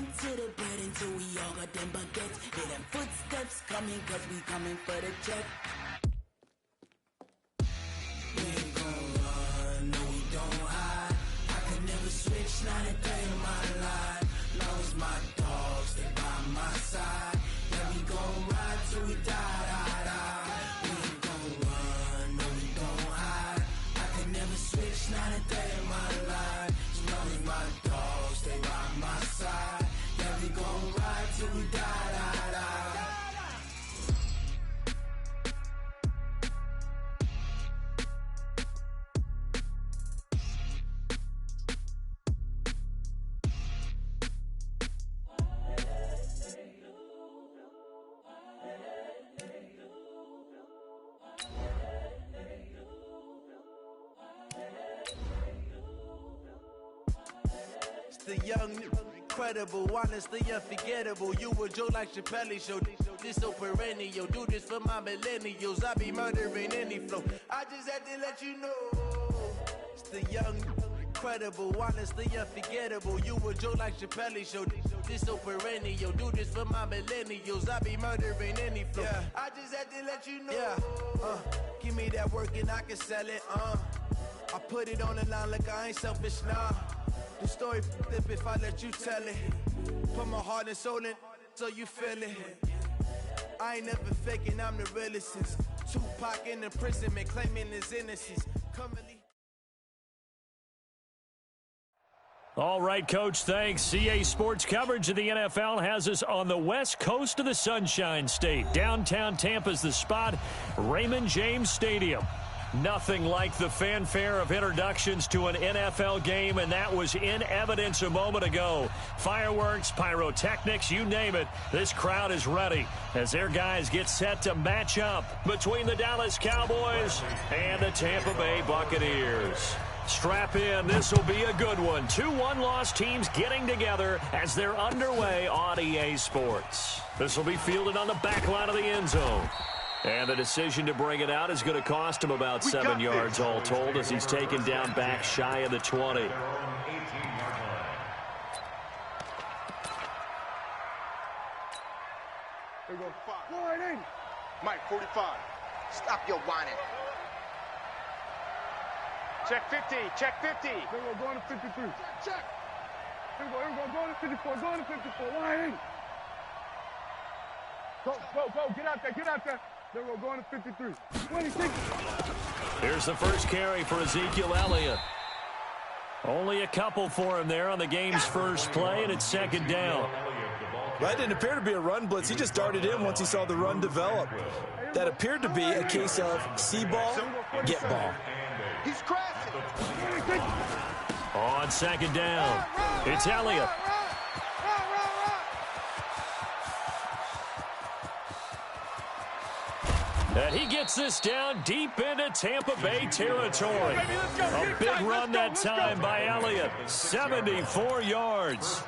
run to the bread until we all got them baguettes. Hear them footsteps coming, cause we coming for the check. We ain't gon' run, no we don't hide. I could never switch, not a day in my life. Long as my dogs stay by my side. Yeah, we gon' ride till we die, die, die. We ain't gon' run, no we don't hide. I could never switch, not a day in my life. As long as my dogs stay by my side. Yeah, we gon' ride till we die, die, die. The young, incredible, honestly unforgettable. You a Joe like Chappelle show. This so perennial. Do this for my millennials. I be murdering any flow. I just had to let you know. It's the young, incredible, honestly unforgettable. You a Joe like Chappelle show. This so perennial. Do this for my millennials. I be murdering any flow. Yeah. I just had to let you know. Yeah. Give me that work and I can sell it. I put it on the line like I ain't selfish, nah. The story flip if I let you tell it. Put my heart and soul in so you feel it. I ain't never faking, I'm the realest since Tupac in imprisonment, claiming his innocence. All right, Coach, thanks. CA Sports coverage of the NFL has us on the west coast of the Sunshine State. Downtown Tampa's the spot, Raymond James Stadium. Nothing like the fanfare of introductions to an NFL game, and that was in evidence a moment ago. Fireworks, pyrotechnics, you name it. This crowd is ready as their guys get set to match up between the Dallas Cowboys and the Tampa Bay Buccaneers. Strap in, this will be a good one. 2 one-loss teams getting together as they're underway on EA Sports. This will be fielded on the back line of the end zone. And the decision to bring it out is going to cost him about 7 yards all told as he's taken down back shy of the 20. Here we go. 5. Mike, 45. Stop your whining. Check 50. Check 50. Here we go. Going to 53. Check. Here we go. Going to 54. Going to 54. Wide in. Go. Get out there. Get out there. There we go, going to 53. 26. Here's the first carry for Ezekiel Elliott. Only a couple for him there on the game's first play, and it's second down. That didn't appear to be a run blitz. He just darted in once he saw the run develop. That appeared to be a case of see ball, get ball. He's crashing. On second down, it's Elliott. And he gets this down deep into Tampa Bay territory. A big run that time by Elliott. 74 yards.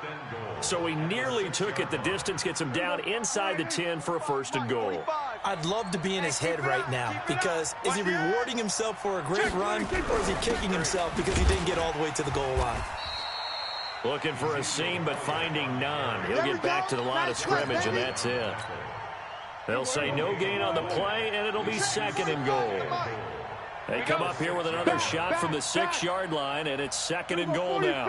So he nearly took it the distance, gets him down inside the 10 for a first and goal. I'd love to be in his head right now because is he rewarding himself for a great run or is he kicking himself because he didn't get all the way to the goal line? Looking for a seam but finding none. He'll get back to the line of scrimmage and that's it. They'll say no gain on the play, and it'll be second and goal. They come up here with another shot from the 6-yard line, and it's second and goal now.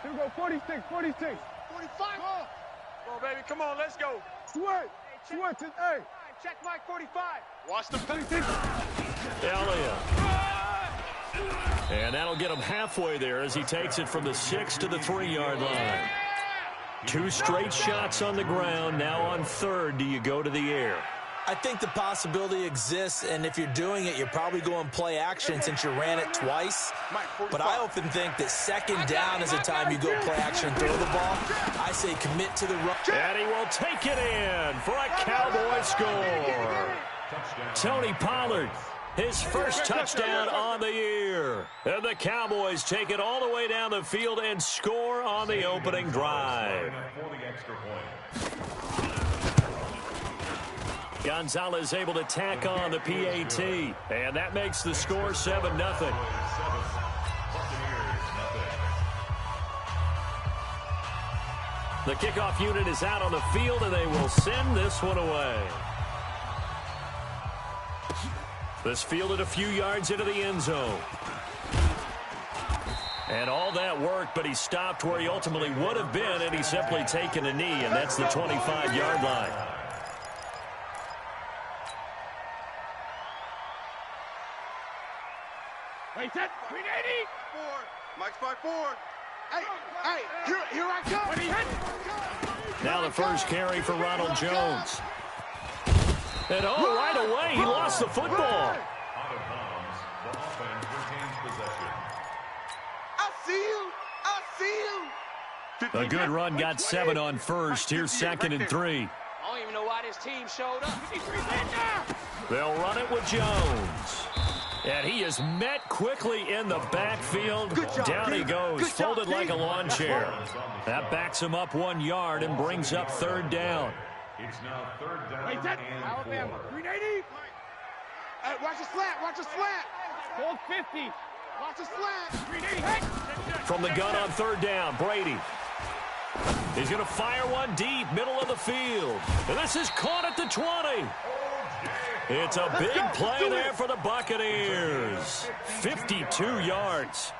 Here we go, 46. 45. Come on, baby. Come on, let's go. Sweat. Hey. Check Mike, 45. Watch the 26. Elliott. And that'll get him halfway there as he takes it from the 6 to the 3-yard line. 2 straight shots on the ground. Now on third, do you go to the air? I think the possibility exists, and if you're doing it, you're probably going play action since you ran it twice. But I often think that second down is the time you go play action and throw the ball. I say commit to the run. And he will take it in for a Cowboy score. Tony Pollard, his first touchdown on the year. And the Cowboys take it all the way down the field and score on the opening drive. Gonzalez able to tack on the PAT, and that makes the score 7-0. The kickoff unit is out on the field, and they will send this one away. This fielded a few yards into the end zone. And all that work, but he stopped where he ultimately would have been, and he's simply taken a knee, and that's the 25-yard line. Wait, set. 380. Mike's by 4. Hey, here I come. Now the first carry for Ronald Jones. And right away, he lost the football. Out of bounds, the offense retains possession. I see you. A good run got 7 on first. Here's 2nd and 3. I don't even know why this team showed up. They'll run it with Jones. And he is met quickly in the backfield. Down he goes, folded like a lawn chair. That backs him up 1 yard and brings up 3rd down. It's now 3rd down and Alabama, 4. 380. Hey, watch the slant. Hold 50. Watch the slant. 380. Hey. From the gun on 3rd down, Brady. He's going to fire one deep, middle of the field. And this is caught at the 20. It's a big play there for the Buccaneers. 52 yards.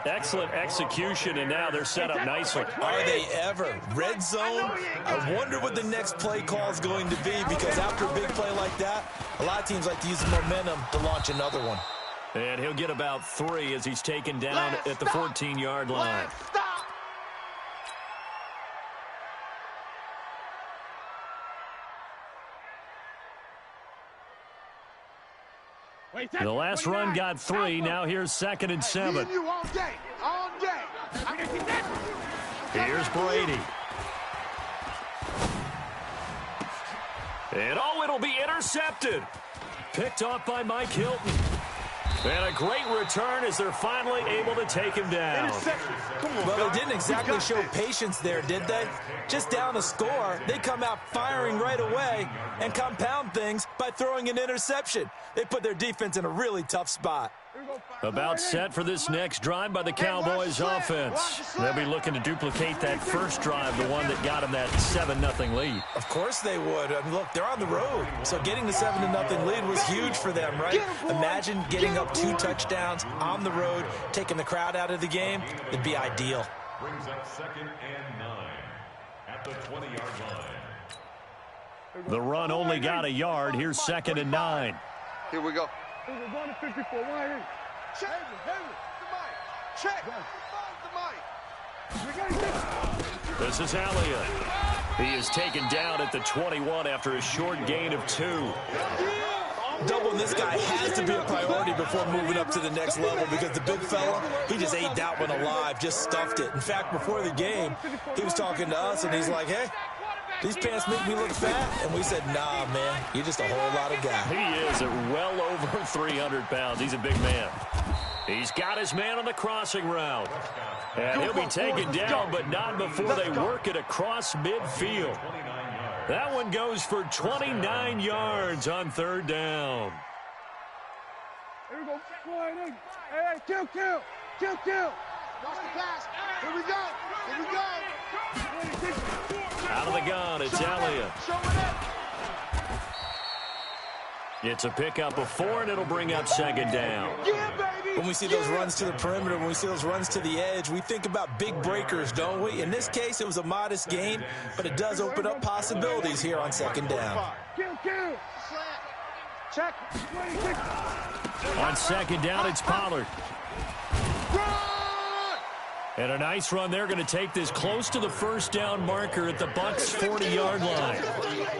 Excellent execution, and now they're set up nicely. Are they ever? Red zone? I wonder what the next play call is going to be, because after a big play like that, a lot of teams like to use the momentum to launch another one. And he'll get about 3 as he's taken down at the 14-yard line. The last run got 3. Now here's 2nd and 7. All day. Here's Brady. And it'll be intercepted. Picked off by Mike Hilton. And a great return as they're finally able to take him down. Well, they didn't exactly show patience there, did they? Just down a score, they come out firing right away and compound things by throwing an interception. They put their defense in a really tough spot. About set for this next drive by the Cowboys offense. They'll be looking to duplicate that first drive, the one that got them that 7-0 lead. Of course they would. I mean, look, they're on the road. So getting the 7-0 lead was huge for them, right? Imagine getting up 2 touchdowns on the road, taking the crowd out of the game. It'd be ideal. Brings up 2nd and 9 at the 20-yard line. The run only got a yard. Here's 2nd and 9. Here we go. We're going to 54. Why? Check. Check. The mic. This is Elliott. He is taken down at the 21 after a short gain of 2. Doubling this guy has to be a priority before moving up to the next level, because the big fella, he just ate that one alive, just stuffed it. In fact, before the game, he was talking to us, and he's like, hey, these pants make me look fat. And we said, nah, man, you're just a whole lot of guy. He is at well over 300 pounds. He's a big man. He's got his man on the crossing route. And he'll be taken down, but not before they work it across midfield. That one goes for 29 yards on 3rd down. Here we go. Hey, kill. Watch the pass. Here we go. Out of the gun, it's Elliott. It's a pickup of 4, and it'll bring up 2nd down. When we see those runs to the perimeter, when we see those runs to the edge, we think about big breakers, don't we? In this case, it was a modest gain, but it does open up possibilities here on 2nd down. Kill. Check. On 2nd down, it's Pollard. And a nice run. They're going to take this close to the 1st down marker at the Bucs' 40-yard line.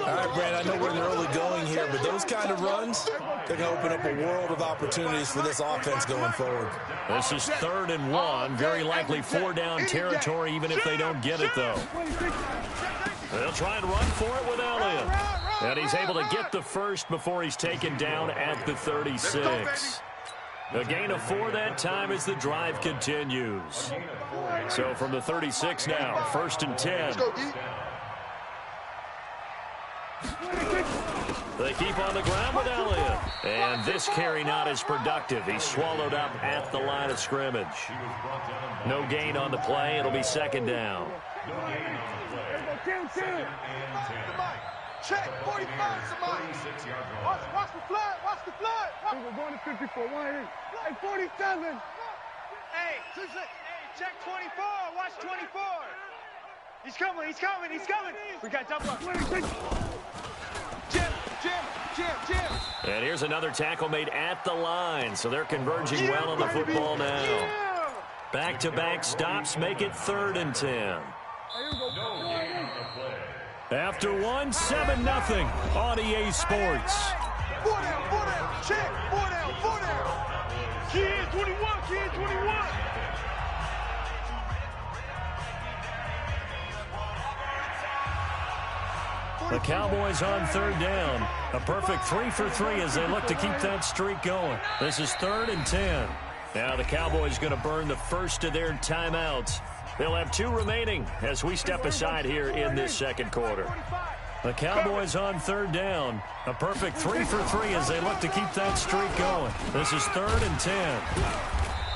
All right, Brad, I know we're in the early going here, but those kind of runs, they're going to open up a world of opportunities for this offense going forward. This is 3rd and 1. Very likely 4-down territory, even if they don't get it, though. They'll try and run for it with Elliott. And he's able to get the first before he's taken down at the 36. A gain of 4 that time as the drive continues. So from the 36 now, 1st and 10. They keep on the ground with Elliott. And this carry not as productive. He's swallowed up at the line of scrimmage. No gain on the play. It'll be second down. No gain on the play. Check, 45, somebody. 46-yard line. Watch the flag, watch the flag. We're going to 54, 1-8. Like 47. Hey, check 24, watch 24. He's coming, he's coming, he's coming. We got double up. Jim. And here's another tackle made at the line, so they're converging well on the football now. Back-to-back stops make it 3rd and 10. No gain on the play. After one, 7-0 on EA Sports. 4 down, check, 4 down. Kid 21. The Cowboys on 3rd down. A perfect 3 for 3 as they look to keep that streak going. This is 3rd and 10. Now the Cowboys going to burn the first of their timeouts. They'll have 2 remaining as we step aside here in this second quarter. The Cowboys on 3rd down. A perfect 3 for 3 as they look to keep that streak going. This is 3rd and 10.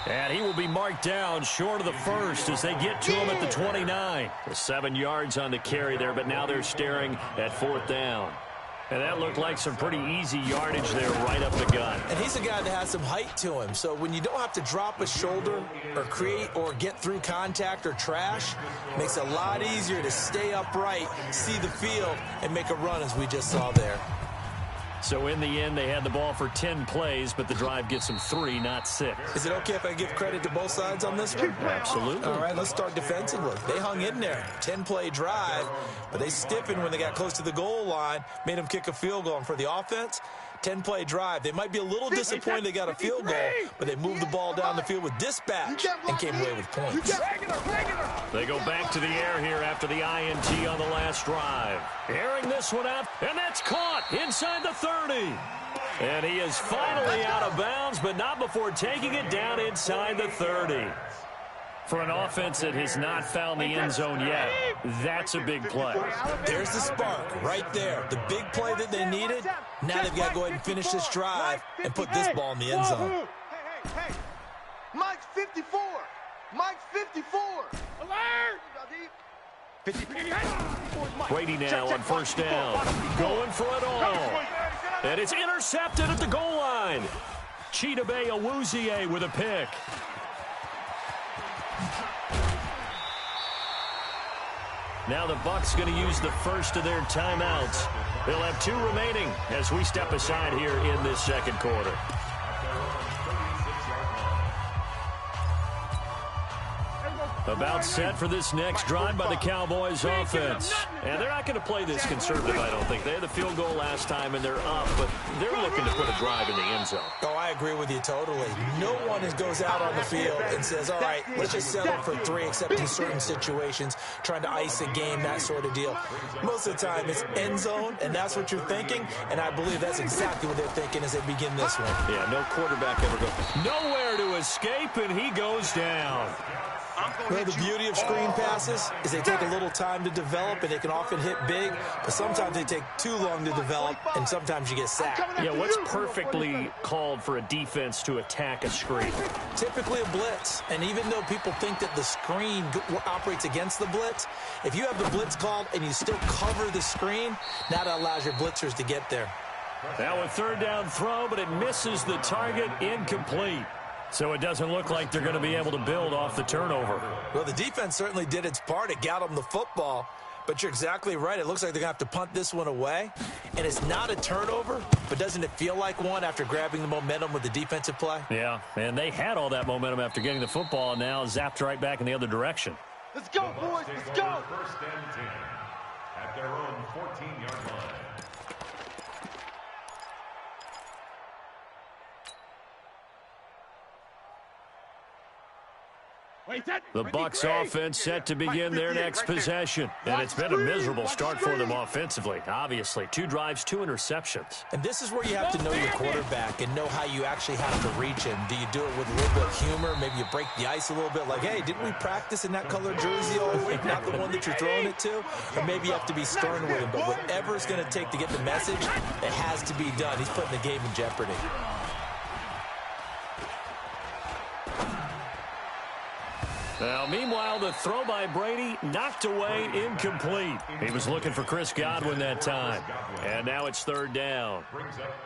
And he will be marked down short of the first as they get to him at the 29. 7 yards on the carry there, but now they're staring at 4th down. And that looked like some pretty easy yardage there right up the gut. And he's a guy that has some height to him. So when you don't have to drop a shoulder or create or get through contact or trash, it makes it a lot easier to stay upright, see the field, and make a run as we just saw there. So in the end, they had the ball for 10 plays, but the drive gets them 3, not 6. Is it okay if I give credit to both sides on this one? Absolutely. All right, let's start defensively. They hung in there. 10-play drive, but they stiffened when they got close to the goal line, made them kick a field goal. And for the offense, 10-play drive. They might be a little disappointed they got a field goal, but they moved the ball down the field with dispatch and came away with points. They go back to the air here after the INT on the last drive. Airing this one out, and that's caught inside the 30. And he is finally out of bounds, but not before taking it down inside the 30. For an offense that has not found the end zone yet, that's a big play. There's the spark right there. The big play that they needed. Now they've got to go ahead and finish this drive and put this ball in the end zone. Hey. Mike's 54. Mike's 54. Alert! Brady now on 1st down. Going for it all. And it's intercepted at the goal line. Chidobe Awuzie with a pick. Now the Bucs going to use the first of their timeouts. They'll have 2 remaining as we step aside here in this second quarter. About set for this next drive by the Cowboys offense. And they're not going to play this conservative, I don't think. They had the field goal last time, and they're up, but they're looking to put a drive in the end zone. Oh, I agree with you totally. No one goes out on the field and says, all right, let's just settle for 3, except in certain situations, trying to ice a game, that sort of deal. Most of the time, it's end zone, and that's what you're thinking, and I believe that's exactly what they're thinking as they begin this one. Yeah, no quarterback ever goes nowhere to escape, and he goes down. Well, the beauty of screen passes is they take a little time to develop, and they can often hit big, but sometimes they take too long to develop, and sometimes you get sacked. Yeah, what's perfectly called for a defense to attack a screen? Typically a blitz, and even though people think that the screen operates against the blitz, if you have the blitz called and you still cover the screen, that allows your blitzers to get there. Now a 3rd down throw, but it misses the target, incomplete. So it doesn't look like they're going to be able to build off the turnover. Well, the defense certainly did its part. It got them the football. But you're exactly right. It looks like they're going to have to punt this one away. And it's not a turnover, but doesn't it feel like one after grabbing the momentum with the defensive play? Yeah, and they had all that momentum after getting the football, and now zapped right back in the other direction. Let's go, boys. Let's go. 1st and 10 at their own 14-yard line. The Bucs offense set to begin their next possession. And it's been a miserable start for them offensively, obviously. 2 drives, 2 interceptions. And this is where you have to know your quarterback and know how you actually have to reach him. Do you do it with a little bit of humor? Maybe you break the ice a little bit like, hey, didn't we practice in that colored jersey all week, not the one that you're throwing it to? Or maybe you have to be stern with him. But whatever it's going to take to get the message, it has to be done. He's putting the game in jeopardy. Now, meanwhile, the throw by Brady knocked away, incomplete. He was looking for Chris Godwin that time. And now it's 3rd down.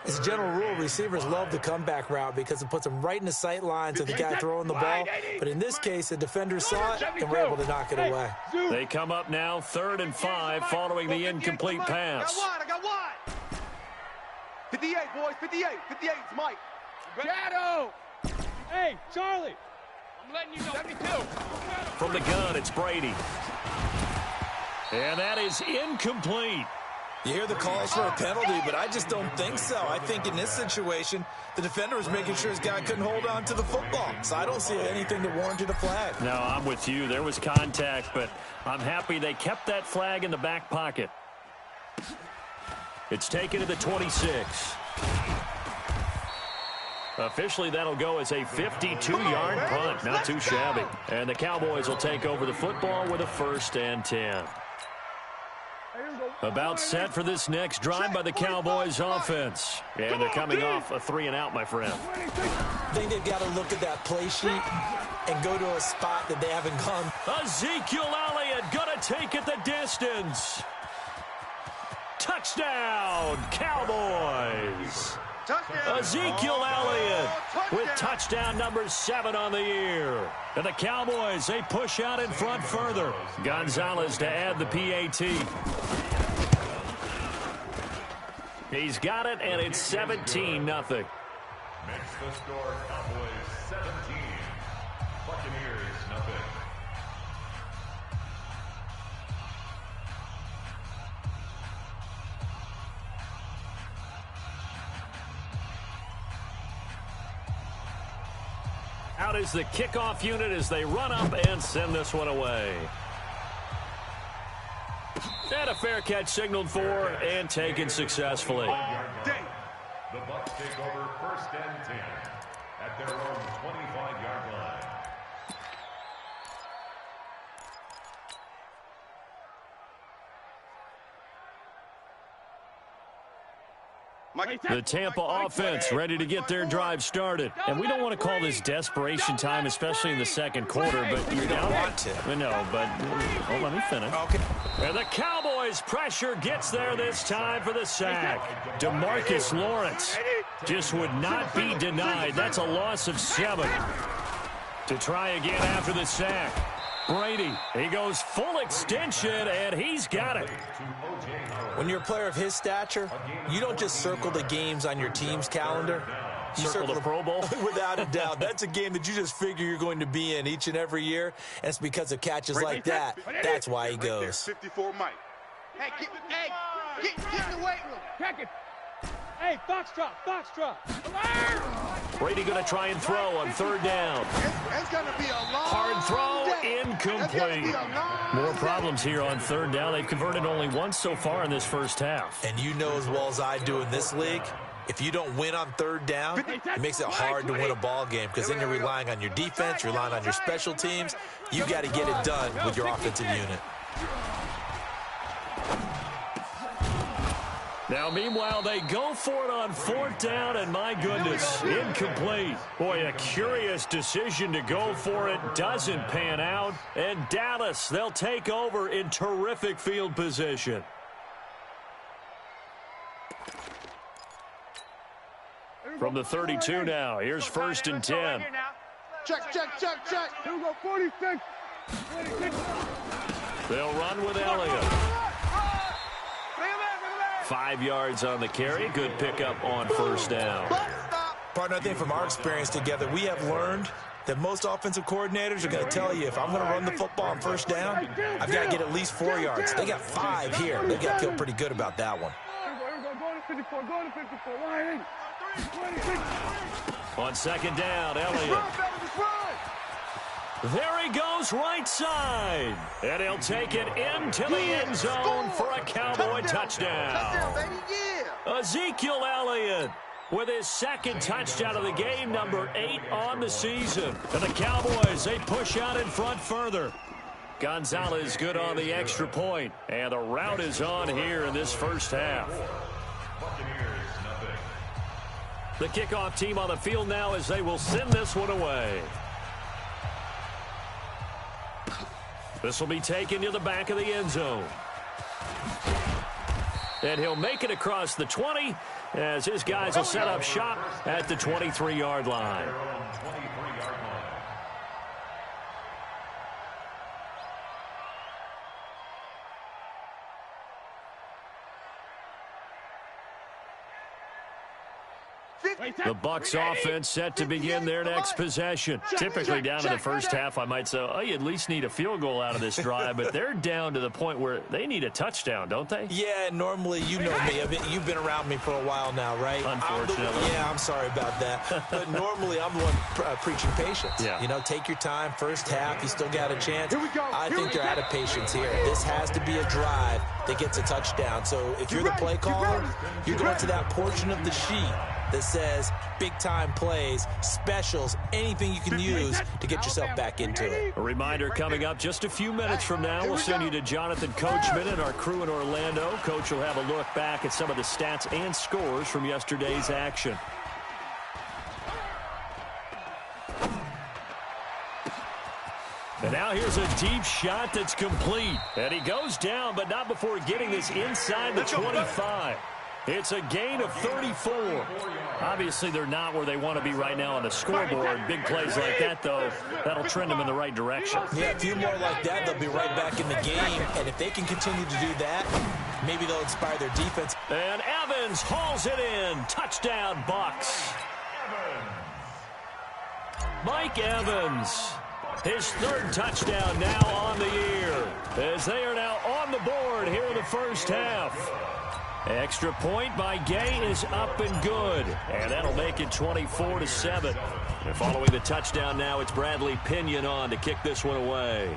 As a general rule, receivers love the comeback route because it puts them right in the sight lines of the guy throwing the ball. But in this case, the defender saw it and were able to knock it away. They come up now 3rd and 5 following the incomplete pass. I got one. 58, boys, 58. 58, it's Mike. Shadow! Hey, Charlie! I'm letting you know. 72. From the gun, it's Brady. And that is incomplete. You hear the calls for a penalty, but I just don't think so. I think in this situation, the defender was making sure his guy couldn't hold on to the football. So I don't see anything that warranted a flag. No, I'm with you. There was contact, but I'm happy they kept that flag in the back pocket. It's taken to the 26. Officially, that'll go as a 52-yard punt. Not too shabby. And the Cowboys will take over the football with a 1st and 10. About set for this next drive by the Cowboys offense. And they're coming off a 3-and-out, my friend. I think they've got to look at that play sheet and go to a spot that they haven't gone. Ezekiel Elliott gonna take it the distance. Touchdown, Cowboys. Ezekiel Elliott with touchdown number 7 on the year. And the Cowboys, they push out in front further. Gonzalez to add the PAT. He's got it, and it's 17-0. Makes the score Cowboys 17. Buccaneers 0. Out is the kickoff unit as they run up and send this one away. And a fair catch signaled for and taken successfully. The Bucs take over 1st and 10 at their own 25-yard line. The Tampa offense ready to get their drive started. And we don't want to call this desperation time, especially in the second quarter, but you're down. No, but let me finish. Okay. And the Cowboys pressure gets there this time for the sack. DeMarcus Lawrence just would not be denied. That's a loss of 7. To try again after the sack. Brady, he goes full extension, and he's got it. When you're a player of his stature, you don't just circle the games on your team's calendar. You circle the Pro Bowl? Without a doubt. That's a game that you just figure you're going to be in each and every year, and it's because of catches like that. That's why he goes. 54, Mike. Hey, get in the weight room. Check it. Hey, Foxtrot. Brady going to try and throw on 3rd down. It's going to be a long Hard throw, day. incomplete. More problems here on 3rd down. They've converted only once so far in this first half. And you know as well as I do in this league, if you don't win on 3rd down, it makes it hard to win a ball game because then you're relying on your defense, you're relying on your special teams. You got to get it done with your offensive unit. Now, meanwhile, they go for it on 4th down, and my goodness, incomplete. Boy, a curious decision to go for it. Doesn't pan out. And Dallas, they'll take over in terrific field position. From the 32 now, here's 1st and 10. Check. Here we go, 46. They'll run with Elliott. 5 yards on the carry. Good pickup on 1st down. Partner, I think from our experience together, we have learned that most offensive coordinators are going to tell you, if I'm going to run the football on 1st down, I've got to get at least 4 yards. They got 5 here. They got to feel pretty good about that one. Go to 54. Line. On 2nd down, Elliott. There he goes right side. And he'll take it into the end zone for a Cowboy touchdown. Touchdown, baby, yeah. Ezekiel Elliott with his second touchdown of the game, number 8 on the season. And the Cowboys, they push out in front further. Gonzalez good on the extra point. And the rout is on here in this first half. The kickoff team on the field now as they will send this one away. This will be taken to the back of the end zone. And he'll make it across the 20 as his guys will set up shop at the 23-yard line. The Bucs offense set to begin their next possession. Typically down to the first half, I might say, oh, you at least need a field goal out of this drive, but they're down to the point where they need a touchdown, don't they? Yeah, normally, you know me. You've been around me for a while now, right? Unfortunately. I'm sorry about that. But normally, I'm the one preaching patience. Yeah. You know, take your time. First half, you still got a chance. I think they're out of patience here. This has to be a drive that gets a touchdown. So if you're the play caller, you're going to that portion of the sheet that says big-time plays, specials, anything you can use to get yourself back into it. A reminder coming up just a few minutes from now. We'll send you to Jonathan Coachman and our crew in Orlando. Coach will have a look back at some of the stats and scores from yesterday's action. And now here's a deep shot that's complete. And he goes down, but not before getting this inside the 25. It's a gain of 34. Obviously, they're not where they want to be right now on the scoreboard. Big plays like that, though, that'll trend them in the right direction. Yeah, a few more like that, they'll be right back in the game. And if they can continue to do that, maybe they'll inspire their defense. And Evans hauls it in. Touchdown, Bucs. Mike Evans, his third touchdown now on the year, as they are now on the board here in the first half. Extra point by Gay is up and good, and that'll make it 24-7. And following the touchdown now, it's Bradley Pinion on to kick this one away.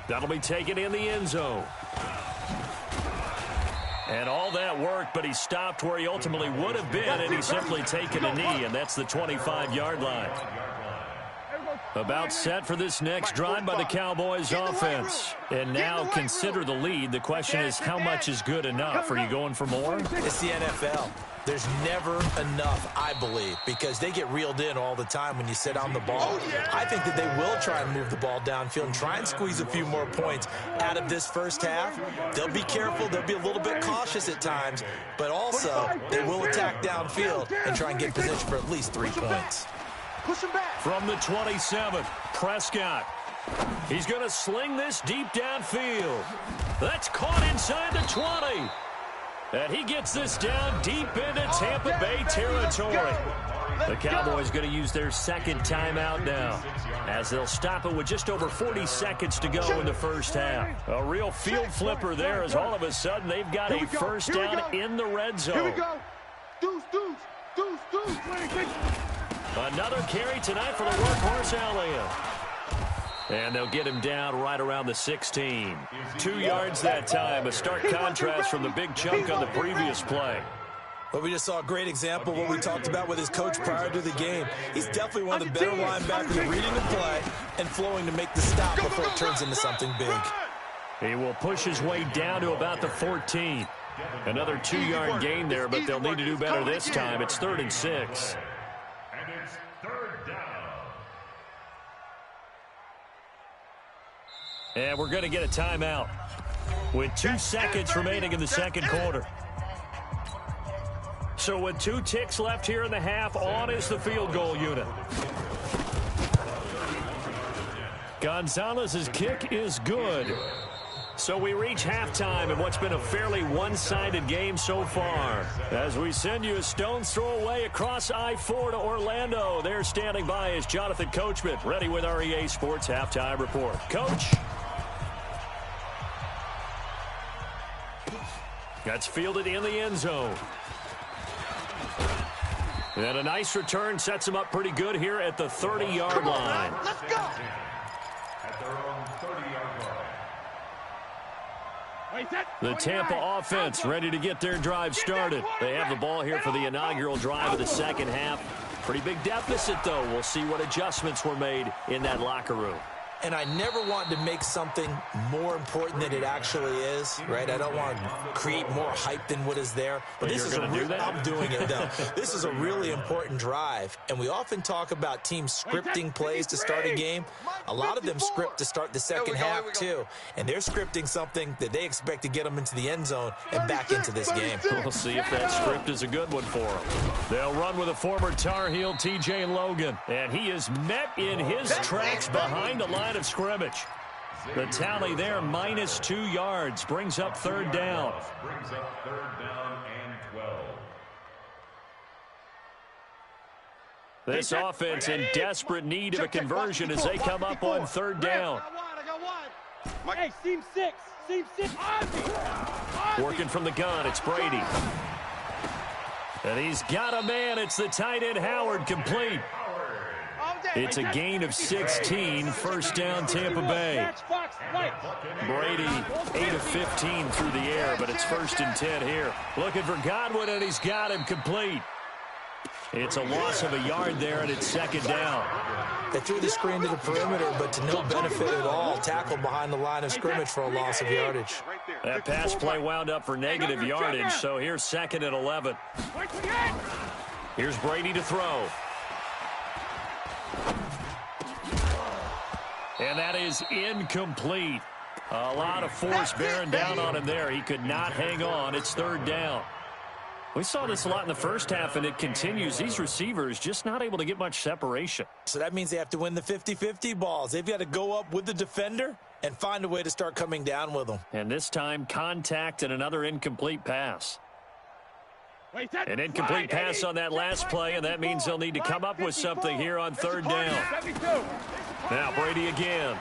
That'll be taken in the end zone. And all that worked, but he stopped where he ultimately would have been, and he's simply taken a knee, and that's the 25-yard line. About set for this next drive by the Cowboys offense. And now consider the lead. The question is, how much is good enough? Are you going for more? It's the NFL. There's never enough, I believe, because they get reeled in all the time when you sit on the ball. I think that they will try and move the ball downfield and try and squeeze a few more points out of this first half. They'll be careful. They'll be a little bit cautious at times, but also they will attack downfield and try and get position for at least 3 points. Push him back. From the 27, Prescott. He's going to sling this deep downfield. That's caught inside the 20. And he gets this down deep into Tampa Bay territory. The Cowboys going to use their second timeout now, as they'll stop it with just over 40 seconds to go in the first half. A real field flipper there, as all of a sudden they've got a first down in the red zone. Here we go. Deuce. Another carry tonight for the workhorse Elliott. And they'll get him down right around the 16. 2 yards that time, a stark contrast from the big chunk on the previous play. Well, we just saw a great example of what we talked about with his coach prior to the game. He's definitely one of the better linebackers at reading the play and flowing to make the stop before it turns into something big. He will push his way down to about the 14. Another 2-yard gain there, but they'll need to do better this time. It's 3rd and 6. And we're going to get a timeout with 2 seconds remaining in the second quarter. So with 2 ticks left here in the half, on is the field goal unit. Gonzalez's kick is good. So we reach halftime in what's been a fairly one-sided game so far. As we send you a stone's throw away across I-4 to Orlando. There standing by is Jonathan Coachman, ready with our EA Sports Halftime Report. Coach. That's fielded in the end zone. And a nice return sets him up pretty good here at the 30-yard line. Let's go. The Tampa offense ready to get their drive started. They have the ball here for the inaugural drive of the second half. Pretty big deficit, though. We'll see what adjustments were made in that locker room. And I never want to make something more important than it actually is, right? I don't want to create more hype than what is there. But this is I'm doing it, though. This is a really important drive. And we often talk about teams scripting plays to start a game. A lot of them script to start the second half, too. And they're scripting something that they expect to get them into the end zone and back into this game. We'll see if that script is a good one for them. They'll run with a former Tar Heel, T.J. Logan. And he is met in his tracks behind the line of scrimmage. The tally there, -2 yards, brings up third down. Brings up third down and 12. This offense in desperate need of a conversion as they come up on third down. I got one. Hey, seam six. Working from the gun, it's Brady. And he's got a man. It's the tight end, Howard, complete. It's a gain of 16, first down Tampa Bay. Brady, 8 of 15 through the air, but it's 1st and 10 here. Looking for Godwin, and he's got him complete. It's a loss of a yard there, and it's second down. They threw the screen to the perimeter, but to no benefit at all. Tackled behind the line of scrimmage for a loss of yardage. That pass play wound up for negative yardage, so here's 2nd and 11. Here's Brady to throw. And that is incomplete. A lot of force bearing down on him there. He could not hang on. It's third down. We saw this a lot in the first half, and it continues. These receivers just not able to get much separation. So that means they have to win the 50-50 balls. They've got to go up with the defender and find a way to start coming down with them. And this time, contact and another incomplete pass. An incomplete pass on that last play, and that means they'll need to come up with something here on third down. Now Brady again.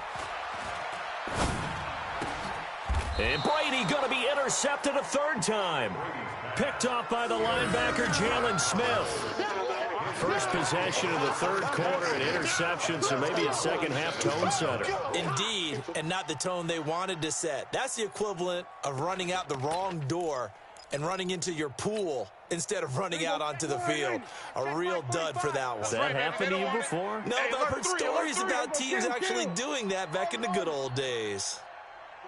And Brady going to be intercepted a third time. Picked off by the linebacker, Jalen Smith. First possession of the third quarter, an interception, so maybe a second-half tone setter. Indeed, and not the tone they wanted to set. That's the equivalent of running out the wrong door and running into your pool instead of running out onto the field. A real dud for that one. Has that happened to you before? No, but I've heard stories about teams actually doing that back in the good old days.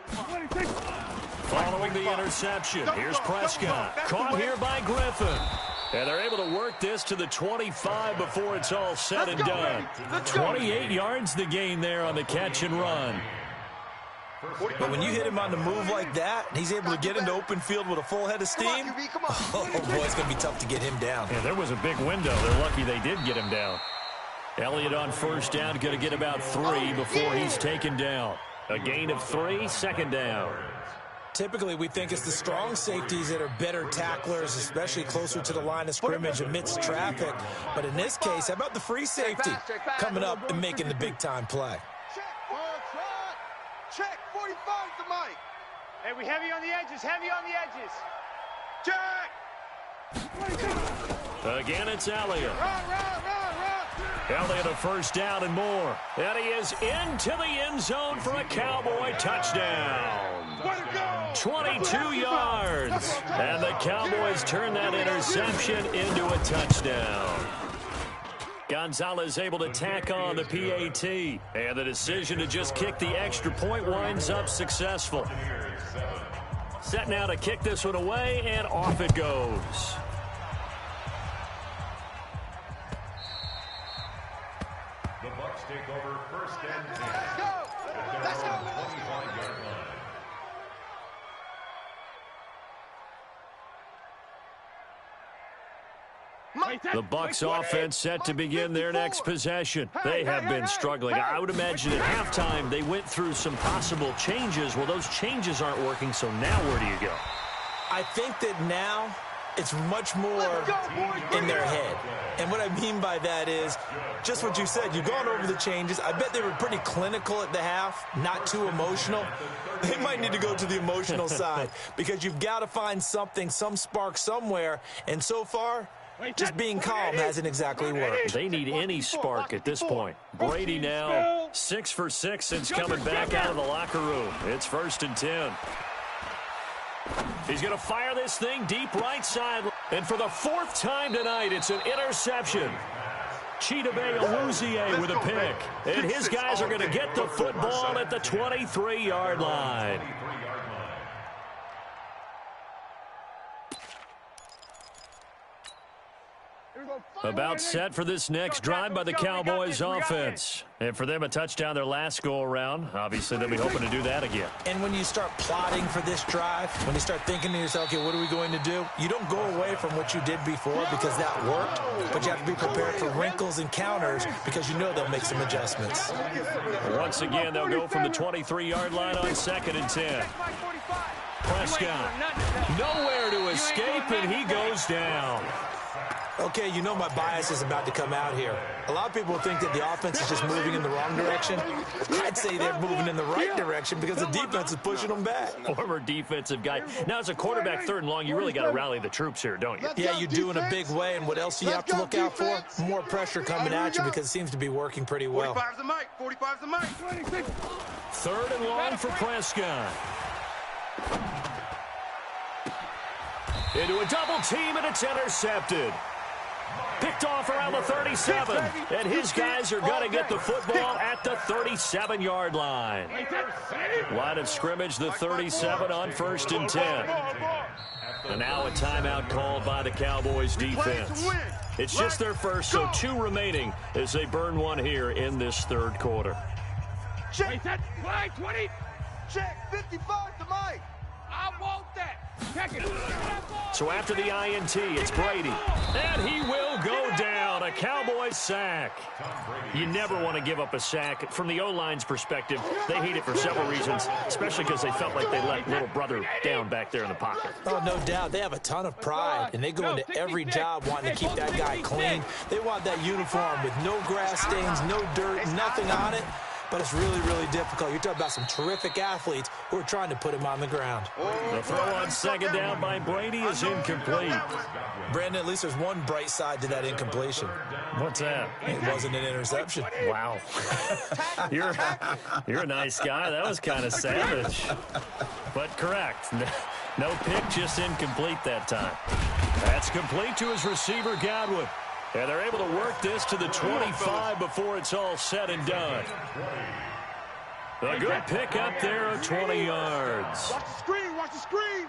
Following the interception, here's Prescott. Caught here by Griffin. And they're able to work this to the 25 before it's all said and done. 28 yards the gain there on the catch and run. But when you hit him on the move like that, and he's able to get into open field with a full head of steam, oh boy, it's going to be tough to get him down. Yeah, there was a big window. They're lucky they did get him down. Elliott on first down, going to get about 3 before he's taken down. A gain of 3, second down. Typically, we think it's the strong safeties that are better tacklers, especially closer to the line of scrimmage amidst traffic. But in this case, how about the free safety coming up and making the big-time play? Check, 45's the mic. Hey, we heavy on the edges, Check. Again, it's Elliott. Run. Elliott a first down and more. And he is into the end zone for a Cowboy touchdown. 22 yards. And the Cowboys turn that interception into a touchdown. Gonzalez able to tack on the PAT. And the decision to just kick the extra point winds up successful. Set now to kick this one away, and off it goes. The Bucs take over first and 10. Let's go. 25-yard line. The Bucs offense set to begin their next possession. They have been struggling. I would imagine at halftime they went through some possible changes. Well, those changes aren't working, so now where do you go? I think that now it's much more in their head. And what I mean by that is just what you said. You've gone over the changes. I bet they were pretty clinical at the half, not too emotional. They might need to go to the emotional side because you've got to find something, some spark somewhere. And so far, just being calm hasn't exactly worked. They need any spark at this point. Brady now 6 for 6 since coming back out of the locker room. It's 1st and 10. He's going to fire this thing deep right side. And for the 4th time tonight, it's an interception. Chidobe Awuzie with a pick. And his guys are going to get the football at the 23-yard line. About set for this next drive by the Cowboys offense. And for them, a touchdown their last go-around. Obviously, they'll be hoping to do that again. And when you start plotting for this drive, when you start thinking to yourself, okay, what are we going to do? You don't go away from what you did before because that worked, but you have to be prepared for wrinkles and counters because you know they'll make some adjustments. Once again, they'll go from the 23-yard line on 2nd and 10. Prescott, nowhere to escape, and he goes down. Okay, you know my bias is about to come out here. A lot of people think that the offense is just moving in the wrong direction. I'd say they're moving in the right direction because the defense is pushing them back. Former defensive guy. Now, as a quarterback 3rd and long, you really got to rally the troops here, don't you? Yeah, you do in a big way. And what else do you have to look out for? More pressure coming at you because it seems to be working pretty well. 45's the mic. 45's the mic. 26. 3rd and long for Prescott. Into a double team, and it's intercepted. Picked off around the 37, and his guys are going to get the football at the 37-yard line. Line of scrimmage, the 37 on 1st and 10. And now a timeout called by the Cowboys defense. It's just their first, so 2 remaining as they burn one here in this 3rd quarter. Check that. Flag 20. Check 55 to Mike. I want that. Check it. So after the INT, it's Brady. And he will go down. A Cowboys sack. You never want to give up a sack. From the O-line's perspective, they hate it for several reasons, especially because they felt like they let little brother down back there in the pocket. Oh, no doubt. They have a ton of pride, and they go into every job wanting to keep that guy clean. They want that uniform with no grass stains, no dirt, nothing on it. But it's really, really difficult. You're talking about some terrific athletes who are trying to put him on the ground. The throw on 2nd down by Brady is incomplete. Brandon, at least there's one bright side to that incompletion. What's that? It wasn't an interception. Wow. You're a nice guy. That was kind of savage. But correct. No pick, just incomplete that time. That's complete to his receiver, Godwin. And they're able to work this to the 25 before it's all said and done. A good pick up there of 20 yards. Watch the screen. Watch the screen.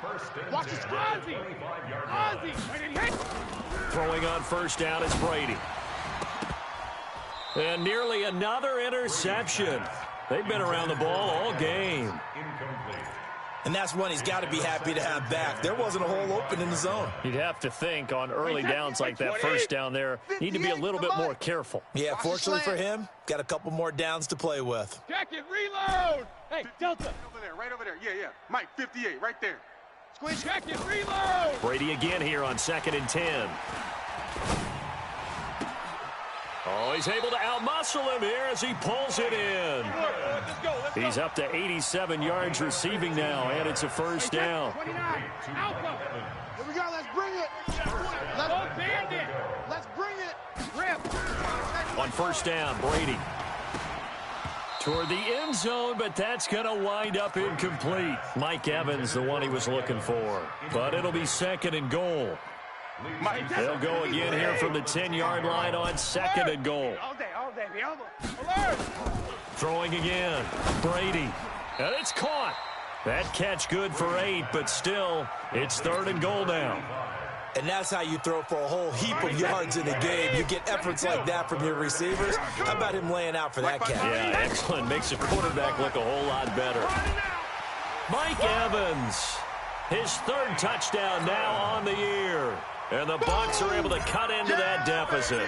Watch the screen. Ozzie. Throwing on 1st down is Brady. And nearly another interception. They've been around the ball all game. And that's one he's got to be happy to have back. There wasn't a hole open in the zone. You'd have to think on early downs like that 1st down there, need to be a little bit more careful. Yeah, fortunately for him, got a couple more downs to play with. Check it, reload. Hey, Delta. Right over there. Yeah. Mike, 58, right there. Squeeze, check it, reload. Brady again here on 2nd and 10. Oh, he's able to outmuscle him here as he pulls it in. He's up to 87 yards receiving now, and it's a 1st down. 29. Alpha. Here we go. Let's bring it. Let's bring it. Rip. On 1st down, Brady. Toward the end zone, but that's going to wind up incomplete. Mike Evans, the one he was looking for. But it'll be 2nd and goal. They'll go again here from the 10-yard line on 2nd and goal. All day, alert. Throwing again, Brady. And it's caught. That catch good for 8, but still, it's 3rd and goal now. And that's how you throw for a whole heap of yards in the game. You get efforts like that from your receivers. How about him laying out for that catch? Yeah, excellent. Makes the quarterback look a whole lot better. Mike Evans, his 3rd touchdown now on the year. And the Bucs are able to cut into that deficit.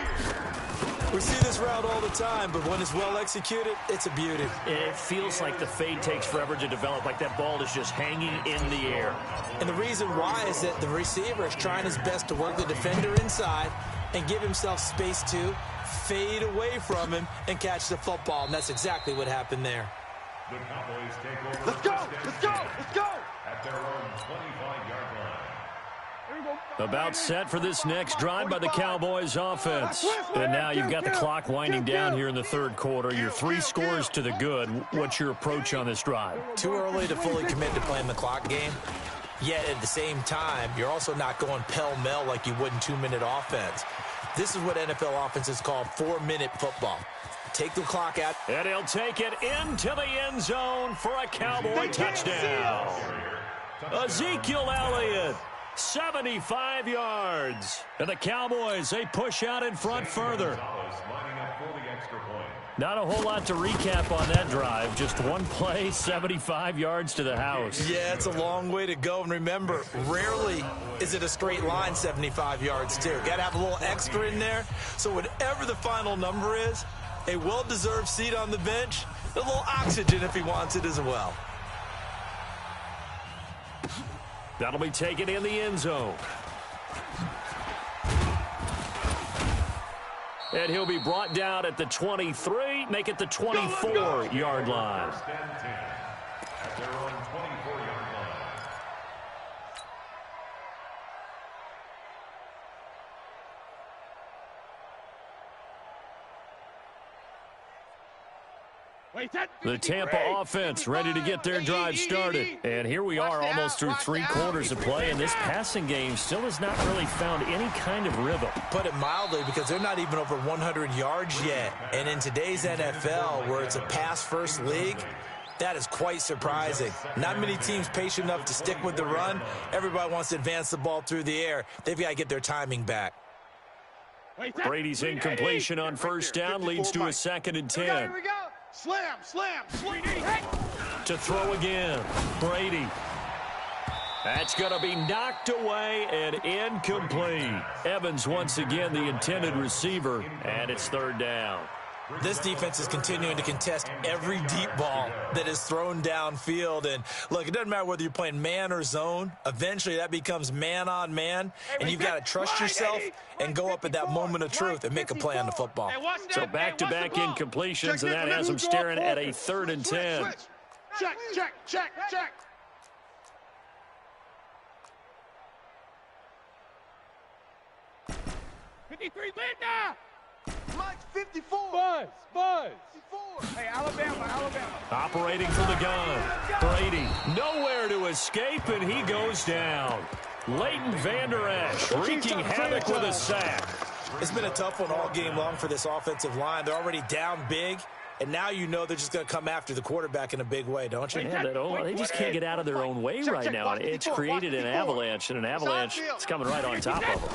We see this route all the time, but when it's well executed, it's a beauty. It feels like the fade takes forever to develop, like that ball is just hanging in the air. And the reason why is that the receiver is trying his best to work the defender inside and give himself space to fade away from him and catch the football, and that's exactly what happened there. The Cowboys take over. Let's go. At their own 25-yard line. About set for this next drive by the Cowboys offense. And now you've got the clock winding down here in the 3rd quarter. You're 3 scores to the good. What's your approach on this drive? Too early to fully commit to playing the clock game. Yet at the same time, you're also not going pell-mell like you would in 2-minute offense. This is what NFL offenses call 4-minute football. Take the clock out. And he'll take it into the end zone for a Cowboy touchdown. Ezekiel Elliott, 75 yards. And the Cowboys, they push out in front further. Not a whole lot to recap on that drive. Just one play, 75 yards to the house. Yeah, it's a long way to go. And remember, rarely is it a straight line 75 yards, too. Got to have a little extra in there. So whatever the final number is, a well-deserved seat on the bench, a little oxygen if he wants it as well. That'll be taken in the end zone. And he'll be brought down at the 23, make it the 24-yard line. At their own 24-yard line. The Tampa offense ready to get their drive started. And here we are almost through 3 quarters of play, and this passing game still has not really found any kind of rhythm. Put it mildly, because they're not even over 100 yards yet. And in today's NFL, where it's a pass-first league, that is quite surprising. Not many teams patient enough to stick with the run. Everybody wants to advance the ball through the air. They've got to get their timing back. Brady's incompletion on first down leads to a 2nd and 10. Here we go. Slam. To throw again, Brady. That's going to be knocked away and incomplete. Evans once again the intended receiver, and it's 3rd down. This defense is continuing to contest every deep ball that is thrown downfield. And, look, it doesn't matter whether you're playing man or zone. Eventually, that becomes man on man, and you've got to trust yourself and go up at that moment of truth and make a play on the football. So back-to-back incompletions, and that has them staring at a 3rd and 10. Check. 53, Linda! Mike, 54. Buzz. Hey, Alabama. Operating from the gun. Brady nowhere to escape, and he goes down. Leighton Vander Esch wreaking havoc with a sack. It's been a tough one all game long for this offensive line. They're already down big, and now you know they're just going to come after the quarterback in a big way, don't you? Yeah, they just can't get out of their own way right now. It's created an avalanche, and an avalanche is coming right on top of them.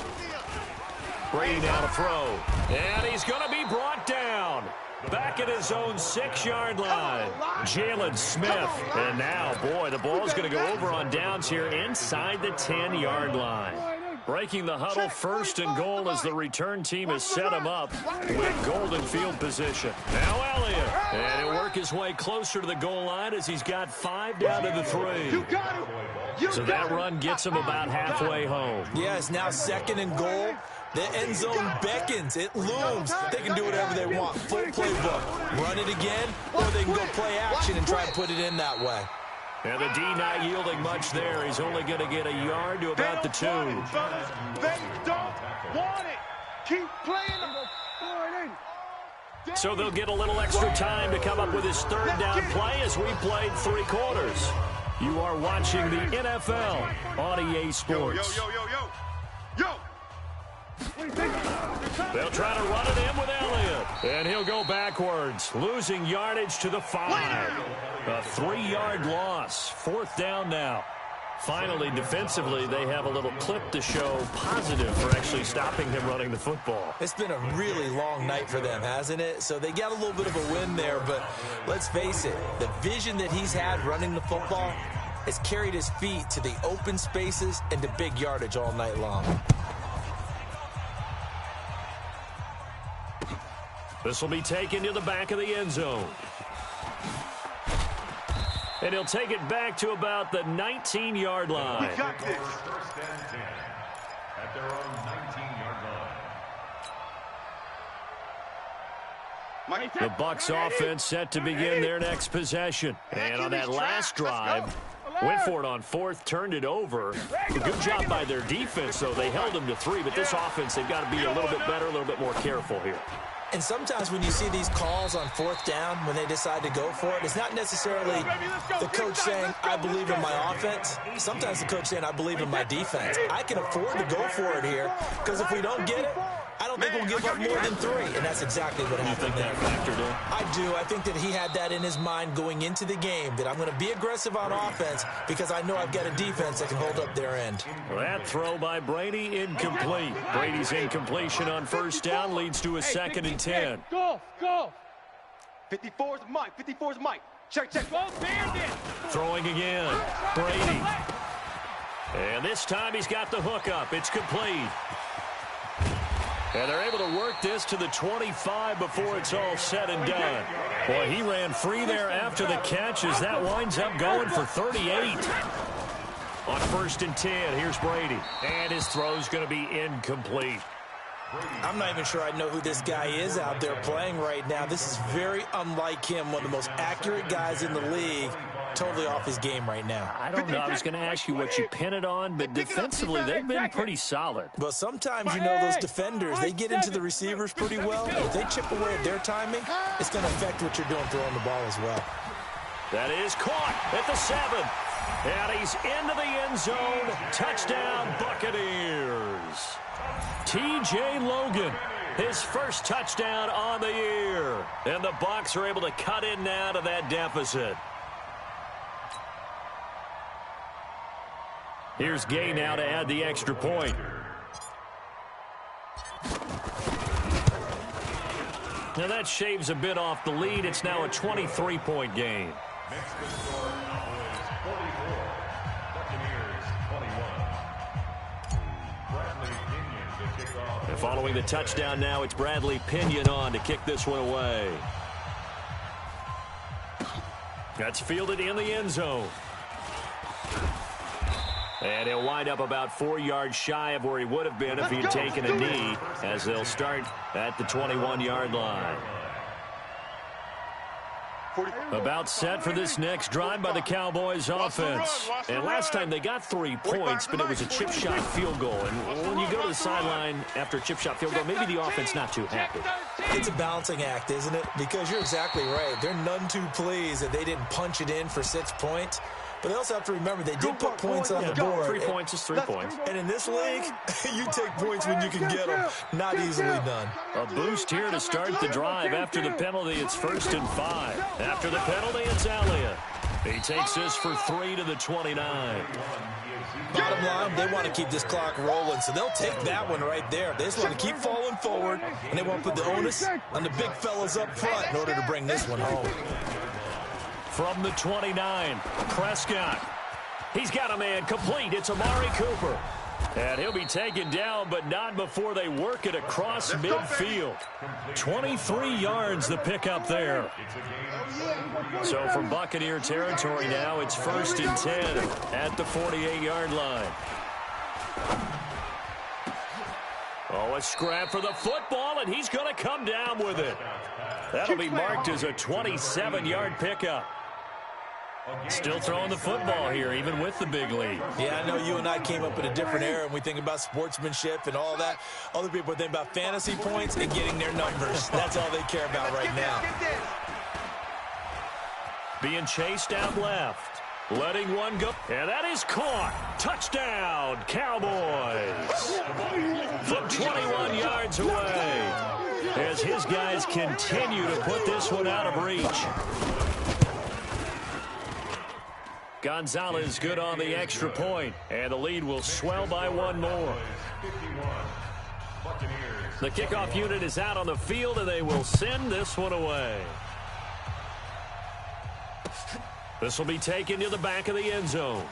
Brady now to throw, and he's going to be brought down. Back at his own 6-yard line. Jalen Smith. And now, boy, the ball's going to go over on downs here inside the 10-yard line. Breaking the huddle, 1st and goal as the return team has set him up with golden field position. Now Elliott. And he'll work his way closer to the goal line as he's got 5 down to the 3. So that run gets him about halfway home. Yeah, it's now 2nd and goal. The end zone beckons. It looms. They can do whatever they want. Full playbook. Run it again, or they can go play action and try and put it in that way. And the D not yielding much there. He's only going to get a yard to about the 2. They don't want it. Keep playing. So they'll get a little extra time to come up with his 3rd down play as we played 3 quarters. You are watching the NFL on EA Sports. Yo. They'll try to run it in with Elliott. And he'll go backwards, losing yardage to the 5. A 3-yard loss. 4th down now. Finally, defensively, they have a little clip to show positive for actually stopping him running the football. It's been a really long night for them, hasn't it? So they got a little bit of a win there, but let's face it, the vision that he's had running the football has carried his feet to the open spaces and to big yardage all night long. This will be taken to the back of the end zone. And he'll take it back to about the 19-yard line. We got this. 1st and 10 at their own 19-yard line. The Bucs offense set to begin their next possession. And on that last drive, went for it on 4th, turned it over. A good job by their defense, though. They held them to 3, but this offense, they've got to be a little bit better, a little bit more careful here. And sometimes when you see these calls on 4th down, when they decide to go for it, it's not necessarily the coach saying, I believe in my offense. Sometimes the coach saying, I believe in my defense. I can afford to go for it here, because if we don't get it, I don't think we'll give up more than 3, and that's exactly what happened there. Factored in? I do. I think that he had that in his mind going into the game, that I'm going to be aggressive on offense because I know I've got a defense that can hold up their end. That throw by Brady, incomplete. Brady's incompletion on 1st down leads to a 2nd and 10. Go. 54's Mike. 54's Mike. Check. Go, Throwing again. Brady. And this time he's got the hook up. It's complete. And they're able to work this to the 25 before it's all said and done. Boy, he ran free there after the catch as that winds up going for 38. On 1st and 10, here's Brady. And his throw's going to be incomplete. I'm not even sure I know who this guy is out there playing right now. This is very unlike him, one of the most accurate guys in the league. Totally off his game right now. I don't know. I was going to ask you what you pin it on, but defensively, they've been pretty solid. Well, sometimes, you know, those defenders, they get into the receivers pretty well. If they chip away at their timing, it's going to affect what you're doing throwing the ball as well. That is caught at the 7. And he's into the end zone. Touchdown, Buccaneers. T.J. Logan, his first touchdown on the year. And the Bucs are able to cut in now to that deficit. Here's Gay now to add the extra point. Now that shaves a bit off the lead. It's now a 23-point game. Next score, Cowboys 44, Buccaneers 21. Bradley Pinion to kick off. And following the touchdown now, it's Bradley Pinion on to kick this one away. That's fielded in the end zone. And he'll wind up about 4 yards shy of where he would have been if he'd taken a knee, as they'll start at the 21-yard line. About set for this next drive by the Cowboys offense. And last time they got 3 points, but it was a chip shot field goal. And when you go to the sideline after a chip shot field goal, maybe the offense not too happy. It's a balancing act, isn't it? Because you're exactly right. They're none too pleased that they didn't punch it in for 6 points. But they also have to remember they did put points on the board. 3 points is 3 points. And in this league, you take points when you can get them. Not easily done. A boost here to start the drive. After the penalty, it's 1st and 5. After the penalty, it's Elliott. He takes this for 3 to the 29. Bottom line, they want to keep this clock rolling, so they'll take that one right there. They just want to keep falling forward, and they want to put the onus on the big fellas up front in order to bring this one home. From the 29, Prescott. He's got a man complete. It's Amari Cooper. And he'll be taken down, but not before they work it across midfield. 23 yards the pickup there. So from Buccaneer territory now, it's 1st and 10 at the 48-yard line. Oh, a scrap for the football, and he's going to come down with it. That'll be marked as a 27-yard pickup. Still throwing the football here, even with the big lead. Yeah, I know you and I came up in a different era, and we think about sportsmanship and all that. Other people think about fantasy points and getting their numbers. That's all they care about right now. Being chased out left. Letting one go. And that is caught. Touchdown, Cowboys. From 21 yards away. As his guys continue to put this one out of reach. Gonzalez good on the extra point, and the lead will swell by 1 more. The kickoff unit is out on the field, and they will send this one away. This will be taken to the back of the end zone.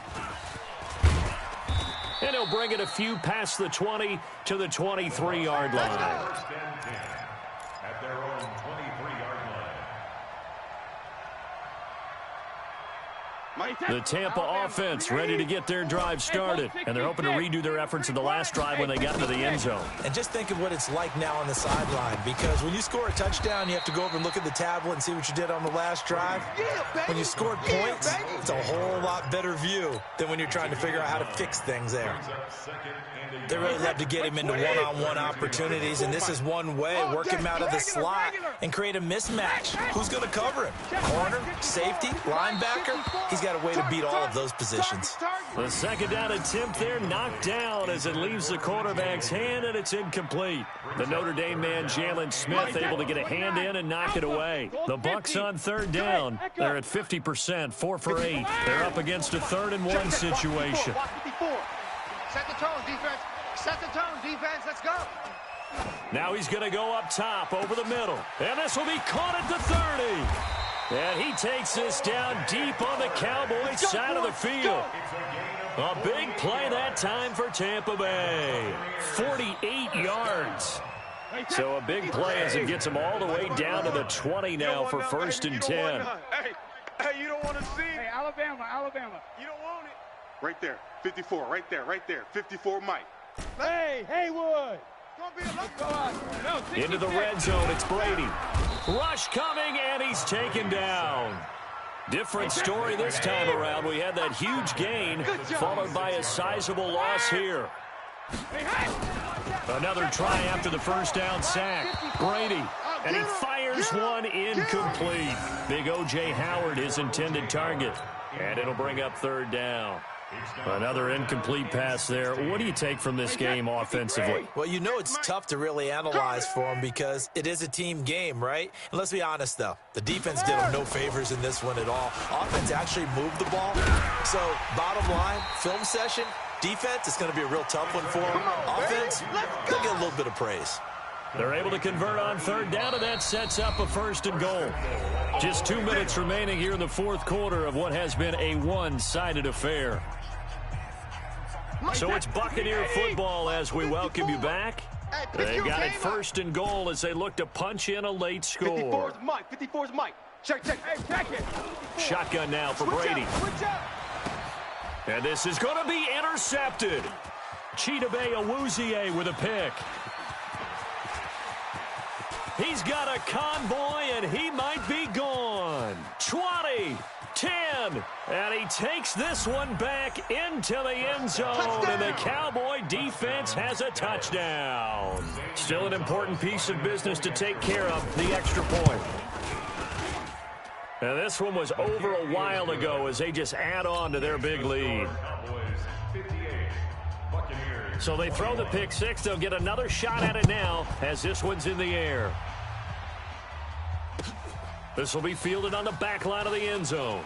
And he'll bring it a few past the 20 to the 23-yard line. At their own 23-yard line. The Tampa offense ready to get their drive started, and they're hoping to redo their efforts in the last drive when they got into the end zone. And just think of what it's like now on the sideline, because when you score a touchdown, you have to go over and look at the tablet and see what you did on the last drive. When you scored points, it's a whole lot better view than when you're trying to figure out how to fix things there. They really love to get him into one-on-one opportunities, and this is one way, work him out of the slot and create a mismatch. Who's going to cover him? Corner, safety, linebacker? He's got a way to beat all of those positions. The second down attempt there knocked down as it leaves the quarterback's hand, and it's incomplete. The Notre Dame man, Jalen Smith, able to get a hand in and knock it away. The Bucs on third down. They're at 50%, 4 for 8. They're up against a 3rd and 1 situation. Set the tone, defense. Set the tone, defense. Let's go. Now he's going to go up top over the middle. And this will be caught at the 30. And he takes this down deep on the Cowboys side of the field. A big play that time for Tampa Bay. 48 yards. So a big play as it gets them all the way down to the 20 now for 1st and 10. Hey, you don't want to see. Hey, Alabama. You don't want it. Right there. 54, right there. 54, Mike. Hey, Haywood. Into the red zone, it's Brady. Rush coming, and he's taken down. Different story this time around. We had that huge gain, followed by a sizable loss here. Another try after the first down sack. Brady, and he fires one incomplete. Big O.J. Howard, his intended target. And it'll bring up 3rd down. Another incomplete pass there. What do you take from this game offensively? Well, you know it's tough to really analyze for them because it is a team game, right? And let's be honest, though. The defense did them no favors in this one at all. Offense actually moved the ball. So, bottom line, film session, defense, it's going to be a real tough one for them. Offense, they'll get a little bit of praise. They're able to convert on 3rd down, and that sets up a 1st and goal. Just 2 minutes remaining here in the 4th quarter of what has been a one-sided affair. So it's Buccaneer football as we welcome you back. They got it 1st and goal as they look to punch in a late score. 54's Mike. Check. Hey, check it. Shotgun now for Brady. And this is going to be intercepted. Chidobe Awuzie with a pick. He's got a convoy, and he might be gone. 20, 10, and he takes this one back into the end zone, and the Cowboy defense has a touchdown. Still an important piece of business to take care of, the extra point. And this one was over a while ago as they just add on to their big lead. So they throw the pick six. They'll get another shot at it now as this one's in the air. This will be fielded on the back line of the end zone.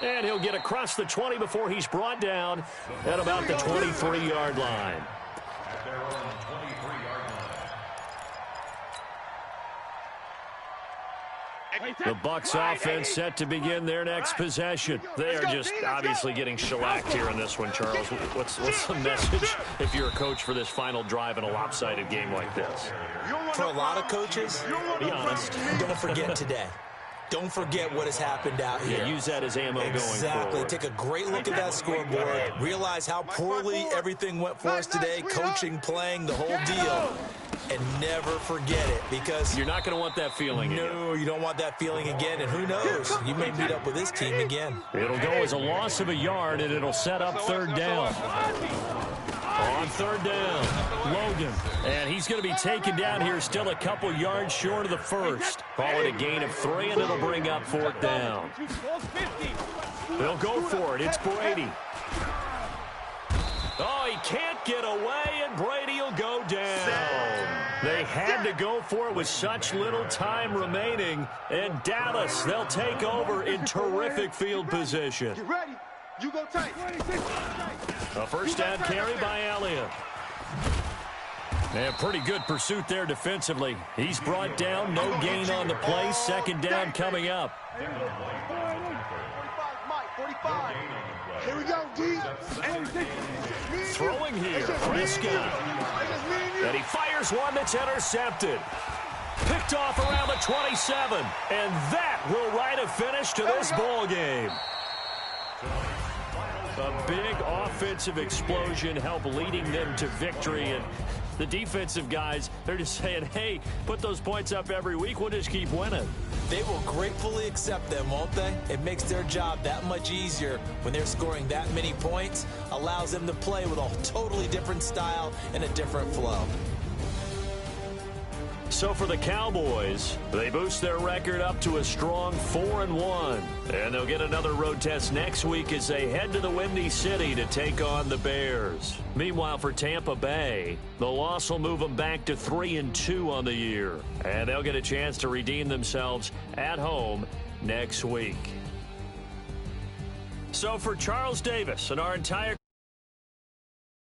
And he'll get across the 20 before he's brought down at about the 23-yard line. The Bucs offense set to begin their next possession. They are just obviously getting shellacked here in this one, Charles. What's the message if you're a coach for this final drive in a lopsided game like this? For a lot of coaches, be honest. Don't forget today. Don't forget what has happened out here. Yeah, use that as ammo going forward. Exactly. Take a great look at that scoreboard. Realize how poorly everything went for us today. Coaching, playing, the whole deal. And never forget it, because you're not going to want that feeling again. No, you don't want that feeling again. And who knows? You may meet up with this team again. It'll go as a loss of a yard, and it'll set up 3rd down. On 3rd down, Logan. And he's going to be taken down here, still a couple yards short of the first. Call it a gain of 3, and it'll bring up 4th down. They'll go for it. It's Brady. Oh, he can't get away, and Brady will go down. They had to go for it with such little time remaining. And Dallas, they'll take over in terrific field position. Get ready. You go tight. A first down carry by Elliott. And pretty good pursuit there defensively. He's brought down, no gain on the play. 2nd down coming up. 45. Here we go, D. Throwing here, Prescott. And he fires one that's intercepted. Picked off around the 27. And that will write a finish to this ball game. A big offensive explosion helped leading them to victory. And the defensive guys, they're just saying, hey, put those points up every week. We'll just keep winning. They will gratefully accept them, won't they? It makes their job that much easier when they're scoring that many points. Allows them to play with a totally different style and a different flow. So for the Cowboys, they boost their record up to a strong 4-1. And they'll get another road test next week as they head to the Windy City to take on the Bears. Meanwhile, for Tampa Bay, the loss will move them back to 3-2 on the year. And they'll get a chance to redeem themselves at home next week. So for Charles Davis and our entire